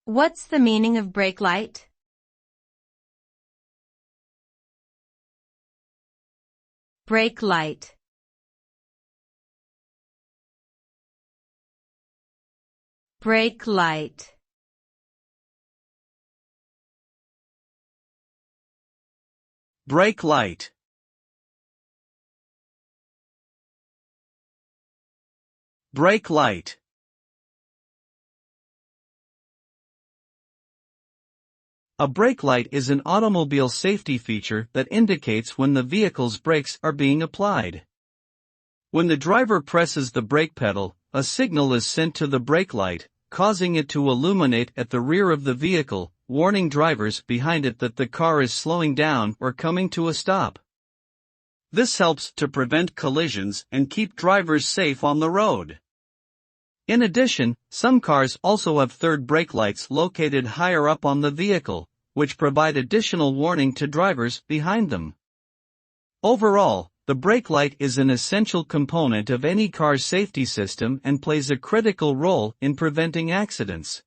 What's the meaning of brake light? Brake light. Brake light. Brake light. Brake light. A brake light is an automobile safety feature that indicates when the vehicle's brakes are being applied. When the driver presses the brake pedal, a signal is sent to the brake light, causing it to illuminate at the rear of the vehicle, warning drivers behind it that the car is slowing down or coming to a stop. This helps to prevent collisions and keep drivers safe on the road. In addition, some cars also have third brake lights located higher up on the vehicle, which provide additional warning to drivers behind them. Overall, the brake light is an essential component of any car's safety system and plays a critical role in preventing accidents.